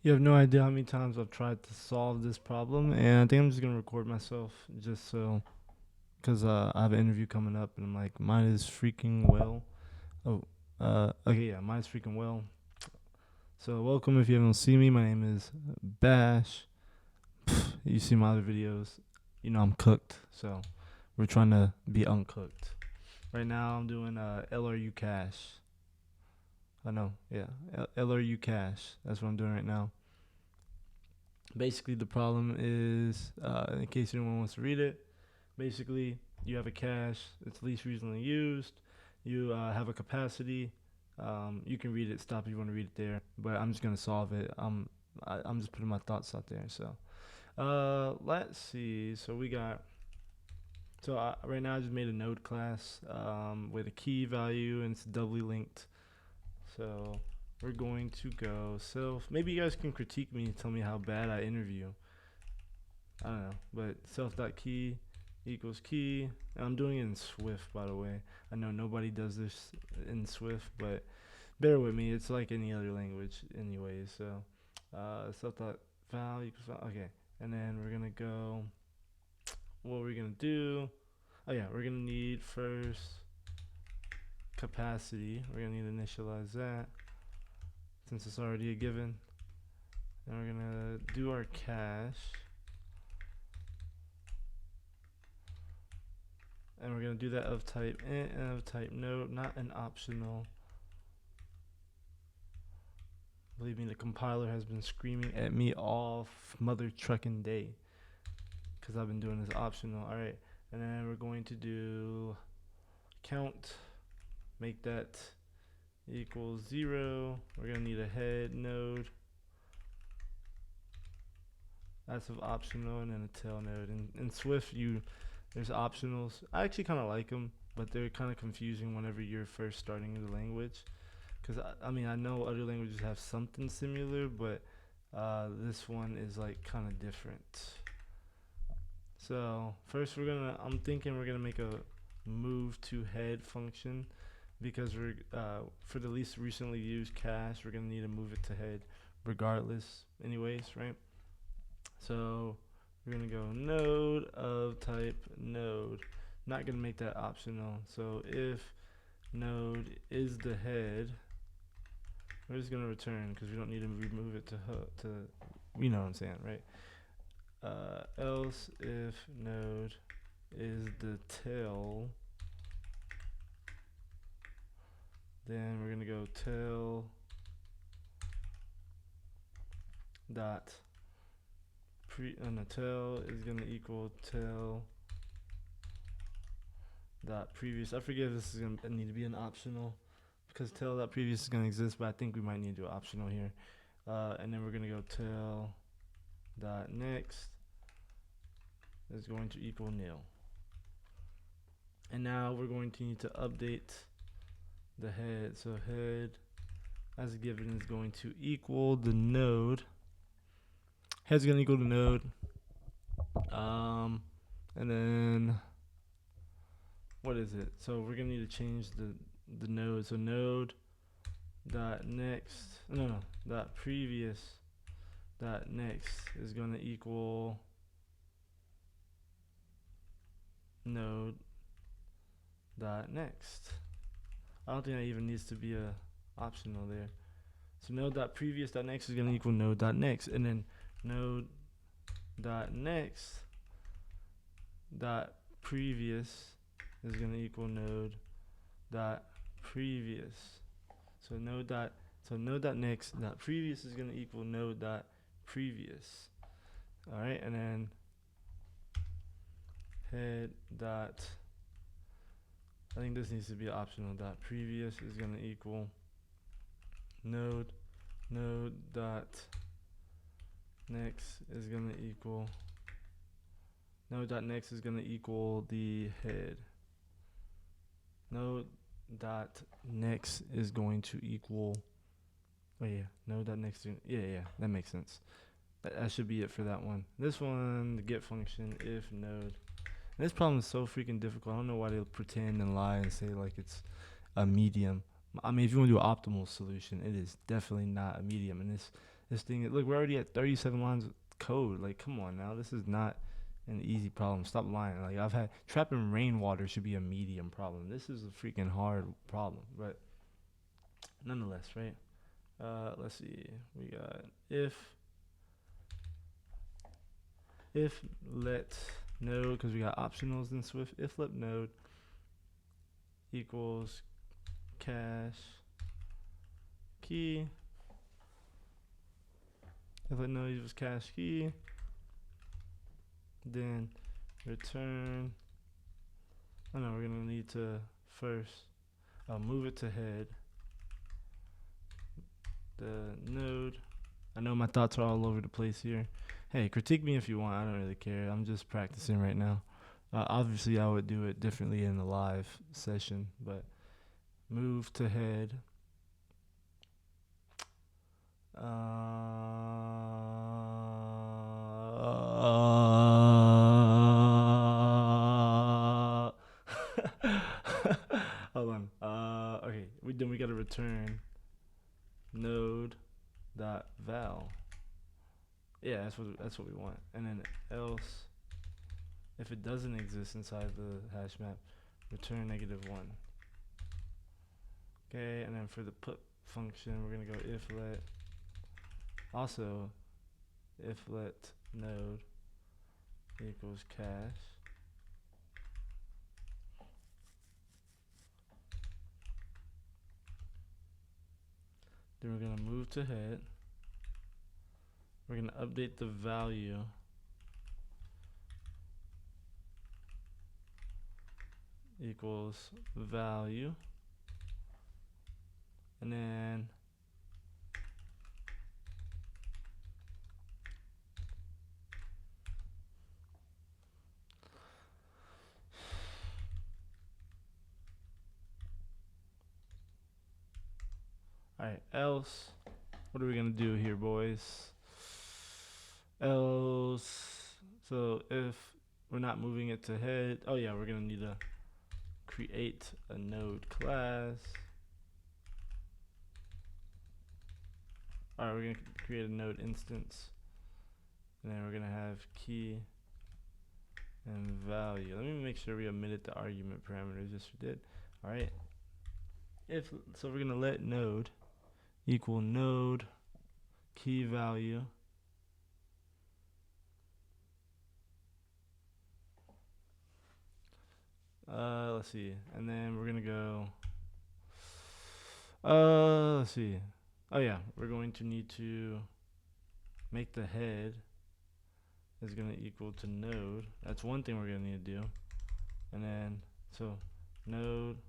You have no idea how many times I've tried to solve this problem, and I think I'm just gonna record myself just so, cause I have an interview coming up, and I'm like, mine is freaking well. Oh, okay, yeah, mine is freaking well. So welcome if you haven't seen me. My name is Bash. You see my other videos, you know I'm cooked. So we're trying to be uncooked. Right now I'm doing LRU cash. I know, yeah, LRU cash. That's what I'm doing right now. Basically, the problem is, in case anyone wants to read it, basically you have a cache that's least recently used. You have a capacity. You can read it. Stop if you want to read it there. But I'm just gonna solve it. I'm just putting my thoughts out there. So let's see. So we got. So right now I just made a node class with a key value and it's doubly linked. So we're going to go self. Maybe you guys can critique me and tell me how bad I interview. I don't know, but self.key equals key. And I'm doing it in Swift, by the way. I know nobody does this in Swift, but bear with me. It's like any other language, anyway. So, self.val equals val. Okay, and then we're gonna go. What we're gonna do? Oh yeah, we're gonna need first capacity. We're gonna need to initialize that since it's already a given. And we're gonna do our cache. And we're going to do that of type int and of type node, not an optional. Believe me, the compiler has been screaming at me all mother trucking day because I've been doing this optional. All right, and then we're going to do count, make that equals 0. We're going to need a head node. That's of optional, and then a tail node. In Swift, there's optionals. I actually kind of like them, but they're kind of confusing whenever you're first starting the language. Because I mean, I know other languages have something similar, but this one is like kind of different. So first, I'm thinking we're gonna make a move to head function because we're for the least recently used cache, we're gonna need to move it to head regardless, anyways, right? So we're gonna go node of type node. Not gonna make that optional. So if node is the head, we're just gonna return because we don't need to remove it to you know what I'm saying, right? Else if node is the tail, then we're gonna go tail dot the tail is gonna equal tail dot previous. I forget if this is gonna need to be an optional because tail dot previous is gonna exist, but I think we might need to do optional here. And then we're gonna go tail dot next is going to equal nil. And now we're going to need to update the head. So head as a given is going to equal the node. Head's going to equal the node. And then what is it? So we're going to need to change the node. So node dot next. No, dot previous dot next is going to equal node dot next. I don't think that even needs to be a optional there. So node dot previous dot next is going to equal node dot next, and then node dot next dot previous is going to equal node dot previous. So node dot next dot previous is going to equal node dot previous. All right, and then head dot. I think this needs to be optional. Dot previous is going to equal node dot next is going to equal node dot next is going to equal the head. Node dot next is going to equal. Oh yeah, node dot next. Yeah, that makes sense. That should be it for that one. This one, the get function if node. And this problem is so freaking difficult. I don't know why they pretend and lie and say like it's a medium. I mean, if you want to do an optimal solution, it is definitely not a medium, and this thing. Look, we're already at 37 lines of code. Like, come on now, this is not an easy problem. Stop lying. Like, I've had trapping rainwater should be a medium problem. This is a freaking hard problem, but nonetheless, right? Let's see. We got if let node, because we got optionals in Swift. If let node equals cache key. If let node equals cache key, then return. Oh no, we're gonna need to first move it to head. The node. I know my thoughts are all over the place here. Hey, critique me if you want. I don't really care. I'm just practicing right now. Obviously, I would do it differently in the live session, but move to head. Hold on. Okay. We gotta return node dot val. Yeah, that's what we want. And then else, if it doesn't exist inside the hash map, return -1. Okay, and then for the put function, we're gonna go if let. Also, if let node equals cache. Then we're gonna move to head. We're gonna update the value equals value, and then alright, else what are we gonna do here, boys? Else, so if we're not moving it to head, oh yeah, we're gonna need to create a node class. Alright, we're gonna create a node instance, and then we're gonna have key and value. Let me make sure we omitted the argument parameters. Yes, we did. Alright, if so, we're gonna let node equal node key value. Let's see, and then we're gonna go. Let's see. Oh yeah, we're going to need to make the head is gonna equal to node. That's one thing we're gonna need to do, and then so node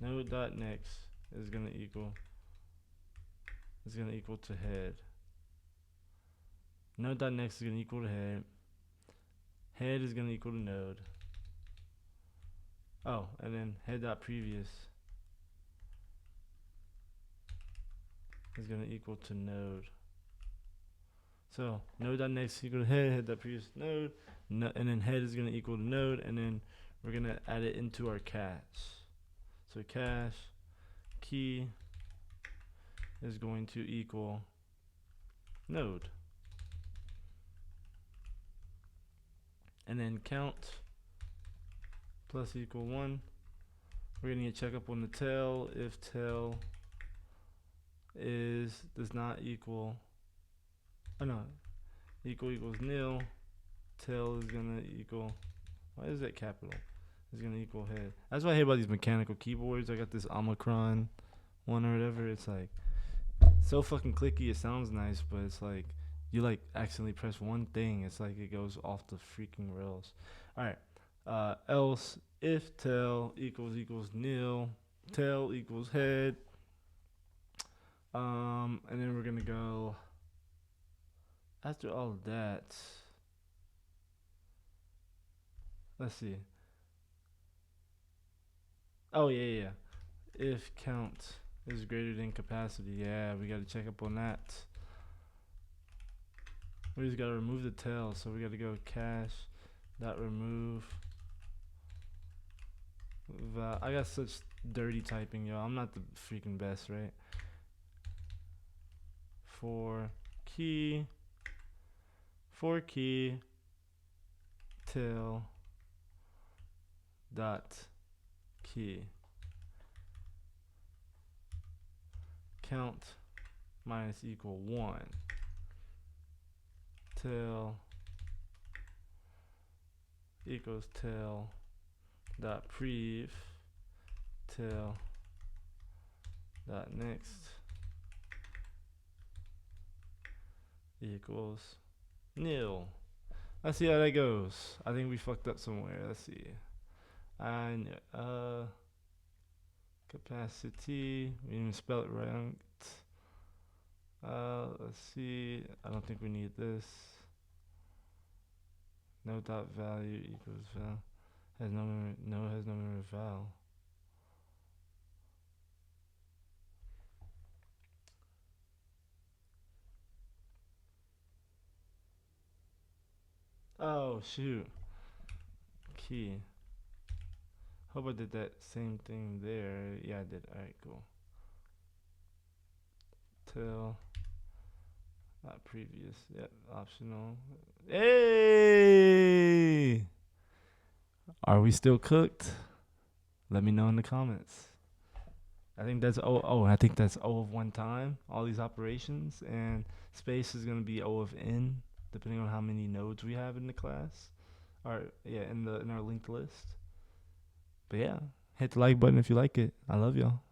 dot next is gonna equal to head. Node dot next is gonna equal to head. Head is gonna equal to node. Oh, and then head dot previous is gonna equal to node. So node dot next equal to head dot previous node, and then head is gonna equal to node, and then we're gonna add it into our cache. So cache key is going to equal node, and then count plus equal 1. We're gonna need to check up on the tail. If tail does not equal, oh no, equals nil, tail is gonna equal, why is that capital? Is gonna equal head. That's what I hate about these mechanical keyboards. I got this Omicron one or whatever. It's like so fucking clicky. It sounds nice, but it's like you like accidentally press one thing. It's like it goes off the freaking rails. All right. Else if tail equals nil, tail equals head. And then we're gonna go after all of that. Let's see. Oh yeah. If count is greater than capacity, yeah, we gotta check up on that. We just gotta remove the tail, so we gotta go cache dot remove. I got such dirty typing, yo. I'm not the freaking best, right? for key till dot key count minus equal 1 till equals till dot prev till dot next equals nil. Let's see how that goes. I think we fucked up somewhere. Let's see. And capacity, we didn't spell it right. Let's see. I don't think we need this. No dot value equals val. Has no memory. No, has no memory val. Oh shoot. Key. Hope I did that same thing there. Yeah, I did. Alright, cool. Till not previous. Yep, optional. Hey! Are we still cooked? Let me know in the comments. I think that's I think that's O of one time, all these operations, and space is gonna be O of n, depending on how many nodes we have in the class. Or yeah, in our linked list. But yeah, hit the like button if you like it. I love y'all.